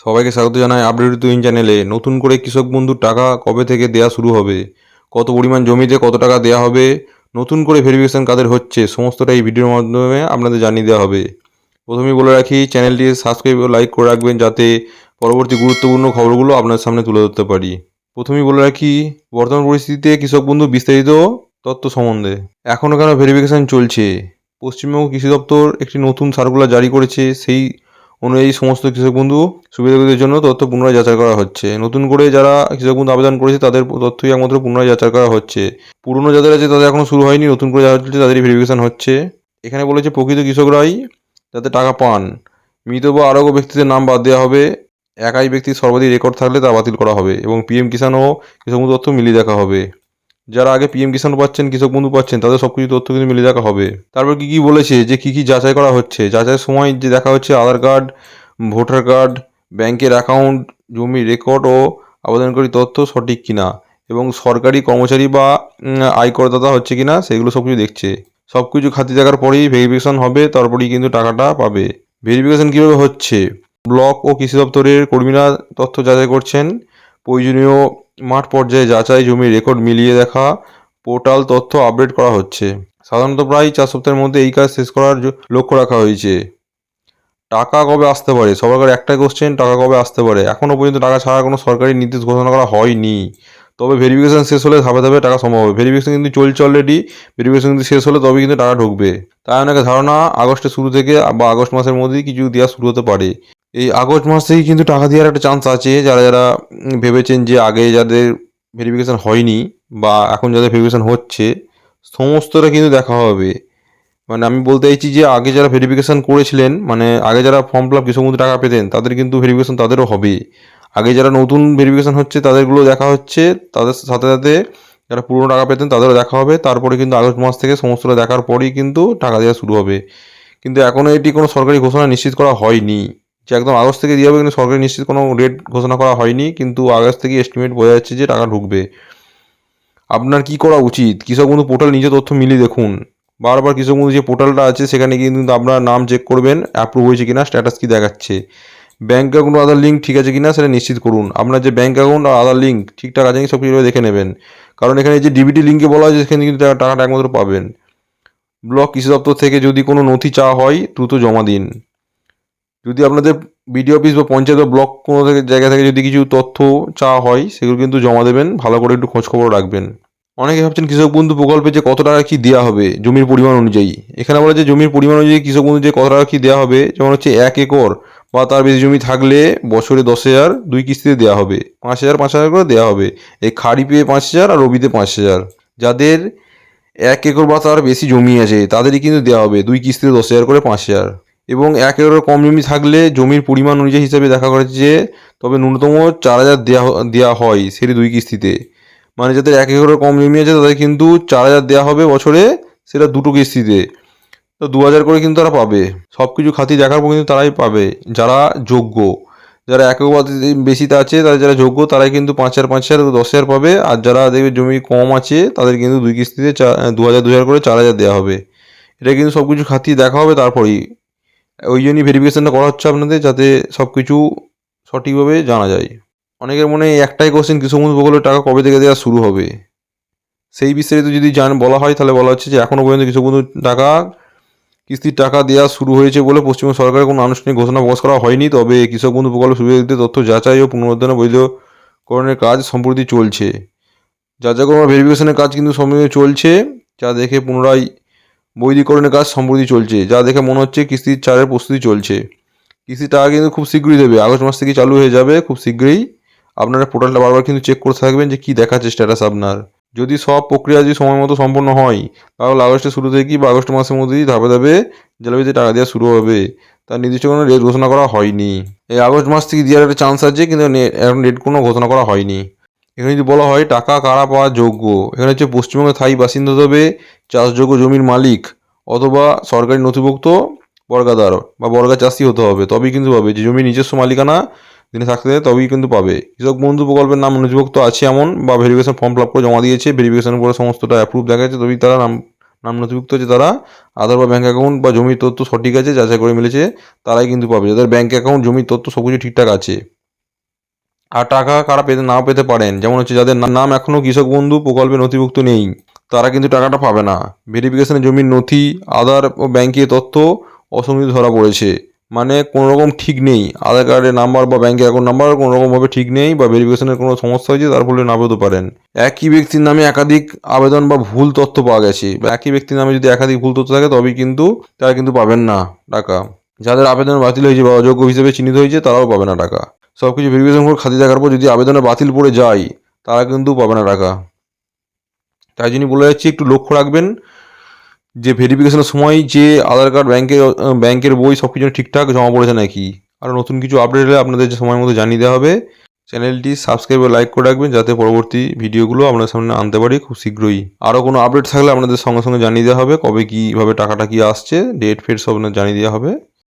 সবাইকে স্বাগত জানাই আপডেট তুহিন চ্যানেলে। নতুন করে কৃষক বন্ধুর টাকা কবে থেকে দেয়া শুরু হবে, কত পরিমাণ জমিতে কত টাকা দেয়া হবে, নতুন করে ভেরিফিকেশন কাদের হচ্ছে, সমস্তটা এই ভিডিওর মাধ্যমে আপনাদের জানিয়ে দেওয়া হবে। প্রথমেই বলে রাখি, চ্যানেলটি সাবস্ক্রাইব ও লাইক করে রাখবেন যাতে পরবর্তী গুরুত্বপূর্ণ খবরগুলো আপনার সামনে তুলে ধরতে পারি। প্রথমেই বলে রাখি, বর্তমান পরিস্থিতিতে কৃষক বন্ধু বিস্তারিত তথ্য সম্বন্ধে। এখনও কেন ভেরিফিকেশন চলছে? পশ্চিমবঙ্গ কৃষি দপ্তর একটি নতুন সার্কুলার জারি করেছে। সেই অনুযায়ী সমস্ত কৃষক বন্ধু সুবিধাভোগীদের জন্য তথ্য পুনরায় যাচাই করা হচ্ছে। নতুন করে যারা কৃষক বন্ধু আবেদন করেছে তাদের তথ্যই একমাত্র পুনরায় যাচাই করা হচ্ছে। পুরনো যাদের আছে তাদের এখনও শুরু হয়নি, নতুন করে যারা চলছে তাদেরই ভেরিফিকেশন হচ্ছে। এখানে বলেছে প্রকৃত কৃষকরাই যাতে টাকা পান। মৃত বা আরোগ্য ব্যক্তিদের নাম বাদ দেওয়া হবে। একাই ব্যক্তির সর্বাধিক রেকর্ড থাকলে তা বাতিল করা হবে এবং পিএম কিষাণ ও কৃষক বন্ধু তথ্য মিলিয়ে দেখা হবে। যারা আগে পিএম কিষাণ পাচ্ছেন, কৃষক বন্ধু পাচ্ছেন, তাদের সব কিছু তথ্য কিন্তু মিলিয়ে দেখা হবে। তারপর কি বলেছে যে কি যাচাই করা হচ্ছে। যাচাইয়ের সময় যে দেখা হচ্ছে আধার কার্ড, ভোটার কার্ড, ব্যাংকের অ্যাকাউন্ট, জমির রেকর্ড ও আবেদনকারী তথ্য সঠিক কিনা এবং সরকারি কর্মচারী বা আয়করদাতা হচ্ছে কিনা সেগুলো সব কিছু দেখছে। সব কিছু খাতিয়ে দেখার পরেই ভেরিফিকেশন হবে, তারপরেই কিন্তু টাকাটা পাবে। ভেরিফিকেশন কীভাবে হচ্ছে? ব্লক ও কৃষি দপ্তরের কর্মীরা তথ্য যাচাই করছেন। প্রয়োজনীয় মাঠ পর্যায়ে যাচাই, জমির রেকর্ড মিলিয়ে দেখা, পোর্টাল তথ্য আপডেট করা হচ্ছে। সাধারণত প্রায় 4 সপ্তাহের মধ্যে এই কাজ শেষ করার লক্ষ্য রাখা হয়েছে। টাকা কবে আসতে পারে? সবার একটাই কোশ্চেন, টাকা কবে আসতে পারে? এখনও পর্যন্ত টাকা ছাড়ার কোনো সরকারি নির্দেশ ঘোষণা করা হয়নি। তবে ভেরিফিকেশন শেষ হলে ধাপে ধাপে টাকা সম্ভব হবে। ভেরিফিকেশন কিন্তু চলছে অলরেডি। ভেরিফিকেশন কিন্তু শেষ হলে তবেই কিন্তু টাকা ঢুকবে। তাই অনেকে ধারণা আগস্টের শুরু থেকে বা আগস্ট মাসের মধ্যেই কিছু দেওয়া শুরু হতে পারে। এই আগস্ট মাস থেকেই কিন্তু টাকা দেওয়ার একটা চান্স আছে। যারা যারা ভেবেছেন যে আগে যাদের ভেরিফিকেশন হয়নি বা এখন যাদের ভেরিফিকেশন হচ্ছে, সমস্তটা কিন্তু দেখা হবে। মানে আমি বলতে চাইছি যে আগে যারা ভেরিফিকেশন করেছিলেন, মানে আগে যারা ফর্ম ফিল আপ কৃষক বন্ধু টাকা পেতেন, তাদের কিন্তু ভেরিফিকেশন তাদেরও হবে। আগে যারা নতুন ভেরিফিকেশন হচ্ছে তাদেরগুলো দেখা হচ্ছে, তাদের সাথে সাথে যারা পুরনো টাকা পেতেন তাদেরও দেখা হবে। তারপরে কিন্তু আগস্ট মাস থেকে সমস্তটা দেখার পরেই কিন্তু টাকা দেওয়া শুরু হবে। কিন্তু এখনও এটি কোনো সরকারি ঘোষণা নিশ্চিত করা হয়নি যে একদম আগস্ট থেকে দিয়ে হবে, কিন্তু সরকারি নিশ্চিত কোনো ডেট ঘোষণা করা হয়নি। কিন্তু আগস্ট থেকে এস্টিমেট বোঝা যাচ্ছে যে টাকা ঢুকবে। আপনার কি করা উচিত? কৃষক বন্ধু পোর্টাল নিজে তথ্য মিলিয়ে দেখুন। বারবার কৃষক বন্ধু যে পোর্টালটা আছে সেখানে গিয়ে কিন্তু আপনার নাম চেক করবেন, অ্যাপ্রুভ হয়েছে কিনা, স্ট্যাটাস কি দেখাচ্ছে, ব্যাঙ্ক অ্যাকাউন্ট আধার লিঙ্ক ঠিক আছে কিনা সেটা নিশ্চিত করুন। আপনার যে ব্যাঙ্ক অ্যাকাউন্ট আর আধার লিঙ্ক ঠিকঠাক আছে কি সব কিছু দেখে নেবেন। কারণ এখানে যে ডিবিটি লিঙ্কে বলা হয়েছে সেখানে কিন্তু টাকাটা একমাত্র পাবেন। ব্লক কৃষি দপ্তর থেকে যদি কোনো নথি চাওয়া হয় দ্রুত জমা দিন। যদি আপনাদের বিডিও অফিস বা পঞ্চায়েত বা ব্লক কোনো জায়গা থেকে যদি কিছু তথ্য চাওয়া হয় সেগুলো কিন্তু জমা দেবেন, ভালো করে একটু খোঁজখবর রাখবেন। অনেকে ভাবছেন কৃষক বন্ধু প্রকল্পে যে কত টাকা কি দেওয়া হবে জমির পরিমাণ অনুযায়ী। এখানে বলা যে জমির পরিমাণ অনুযায়ী কৃষক বন্ধু যে কত টাকা কি দেওয়া হবে, যেমন হচ্ছে 1 একর বা তার বেশি জমি থাকলে বছরে 10,000 2 কিস্তিতে দেওয়া হবে, 5,000 5,000 করে দেওয়া হবে। এই খারিফে 5,000 আর রবিতে 5,000। যাদের 1 একর বা তার বেশি জমি আছে তাদেরই কিন্তু দেওয়া হবে 2 কিস্তিতে 10,000 করে 5,000। এবং 1 একরের কম জমি থাকলে জমির পরিমাণ অনুযায়ী হিসাবে দেখা করেছে যে তবে ন্যূনতম 4,000 দেওয়া হয় সেটি 2 কিস্তিতে। মানে যাদের 1 একরের কম জমি আছে তাদের কিন্তু 4,000 দেওয়া হবে বছরে, সেটা 2টো কিস্তিতে। তো 2,000 করে কিন্তু তারা পাবে। সব কিছু খাতিয়ে দেখার পর কিন্তু তারাই পাবে যারা যোগ্য। যারা 1 একর বা বেশিতে আছে, তারা যারা যোগ্য তারাই কিন্তু 5,000 5,000 10,000 পাবে। আর যারা দেখবে জমি কম আছে তাদের কিন্তু 2 কিস্তিতে 2,000 2,000 করে 4,000 দেওয়া হবে। এটা কিন্তু সব কিছু খাতিয়ে দেখা হবে তারপরেই। ওই জন্যই ভেরিফিকেশনটা করা হচ্ছে আপনাদের, যাতে সব কিছু সঠিকভাবে জানা যায়। অনেকের মনে একটাই কোশ্চেন, কৃষক বন্ধু প্রকল্পের টাকা কবে থেকে দেওয়া শুরু হবে? সেই বিস্তারিত যদি বলা হয় তাহলে বলা হচ্ছে যে এখনও পর্যন্ত কৃষক বন্ধুর টাকা কিস্তির টাকা দেওয়া শুরু হয়েছে বলে পশ্চিমবঙ্গ সরকারের কোনো আনুষ্ঠানিক ঘোষণা প্রকাশ করা হয়নি। তবে কৃষক বন্ধু প্রকল্পের সুবিধার্থীদের তথ্য যাচাই ও পুনরুদ্ধার বৈধকরণের কাজ সম্প্রতি চলছে। যাচাইকরণ বা ভেরিফিকেশনের কাজ কিন্তু সম্প্রতি চলছে, যা দেখে পুনরায় বৈধীকরণের কাজ সম্প্রতি চলছে, যা দেখে মনে হচ্ছে কিস্তির ছাড়ের প্রস্তুতি চলছে। কিস্তির টাকা কিন্তু খুব শীঘ্রই দেবে, আগস্ট মাস থেকে চালু হয়ে যাবে খুব শীঘ্রই। আপনারা পোর্টালটা বারবার কিন্তু চেক করতে থাকবেন যে কী দেখাচ্ছে স্ট্যাটাস আপনার। যদি সব প্রক্রিয়া যদি সময় মতো সম্পন্ন হয় তাহলে আগস্টের শুরু থেকেই বা আগস্ট মাসের মধ্যেই ধাপে ধাপে জেলাভিত্তিক টাকা দেওয়া শুরু হবে। তার নির্দিষ্ট কোনো ডেট ঘোষণা করা হয়নি। এই আগস্ট মাস থেকে দেওয়ার একটা চান্স আছে, কিন্তু এখন ডেট কোনো ঘোষণা করা হয়নি। এখানে যদি বলা হয় টাকা কারা পাওয়ার যোগ্য, এখানে হচ্ছে পশ্চিমবঙ্গের স্থায়ী বাসিন্দা হতে হবে, চাষযোগ্য জমির মালিক অথবা সরকারি নথিভুক্ত বর্গাদার বা বর্গা চাষি হতে হবে, তবেই কিন্তু পাবে। যে জমি নিজস্ব মালিকানা যিনি থাকতে তবেই কিন্তু পাবে। কৃষক বন্ধু প্রকল্পের নাম নথিভুক্ত আছে এমন বা ভেরিফিকেশন ফর্ম ফিল আপ করে জমা দিয়েছে, ভেরিফিকেশনের পরে সমস্তটা অ্যাপ্রুভ দেখা যাচ্ছে তবেই তারা নাম নাম নথিভুক্ত আছে তারা আধার বা ব্যাঙ্ক অ্যাকাউন্ট বা জমির তথ্য সঠিক আছে যাচাই করে মিলেছে তারাই কিন্তু পাবে, যাদের ব্যাঙ্ক অ্যাকাউন্ট জমির তথ্য সব কিছু ঠিকঠাক আছে। আর টাকা কারা নাও পেতে পারেন, যেমন হচ্ছে যাদের নাম এখনও কৃষক বন্ধু প্রকল্পে নথিভুক্ত নেই তারা কিন্তু টাকাটা পাবে না। ভেরিফিকেশনে জমির নথি, আধার ও ব্যাংকের তথ্য অসঙ্গতি ধরা পড়েছে, মানে কোনো রকম ঠিক নেই, আধার কার্ডের নাম্বার বা ব্যাঙ্কের অ্যাকাউন্ট নাম্বার কোনো রকমভাবে ঠিক নেই বা ভেরিফিকেশনের কোনো সমস্যা হয়েছে তার ফলে না পেতে পারেন। একই ব্যক্তির নামে একাধিক আবেদন বা ভুল তথ্য পাওয়া গেছে, বা একই ব্যক্তির নামে যদি একাধিক ভুল তথ্য থাকে তবেই কিন্তু তারা কিন্তু পাবেন না টাকা। যাদের আবেদন বাতিল হয়েছে বা অযোগ্য হিসেবে চিহ্নিত হয়েছে তারাও পাবে না টাকা। সব কিছু ভেরিফিকেশন করে খাতি দেখার পর যদি আবেদনে বাতিল পড়ে যায় তারা কিন্তু পাবে না টাকা। তাই জন্য বলে যাচ্ছি একটু লক্ষ্য রাখবেন যে ভেরিফিকেশনের সময় যে আধার কার্ড, ব্যাংকের বই সব কিছু ঠিকঠাক জমা পড়েছে নাকি। আর নতুন কিছু আপডেট হলে আপনাদের সময় মতো জানিয়ে দেওয়া হবে। চ্যানেলটি সাবস্ক্রাইব ও লাইক করে রাখবেন যাতে পরবর্তী ভিডিওগুলো আপনাদের সামনে আনতে পারি খুব শীঘ্রই। আরও কোনো আপডেট থাকলে আপনাদের সঙ্গে সঙ্গে জানিয়ে দেওয়া হবে, কবে কীভাবে টাকাটা কি আসছে, ডেট ফেট সব জানিয়ে দেওয়া হবে।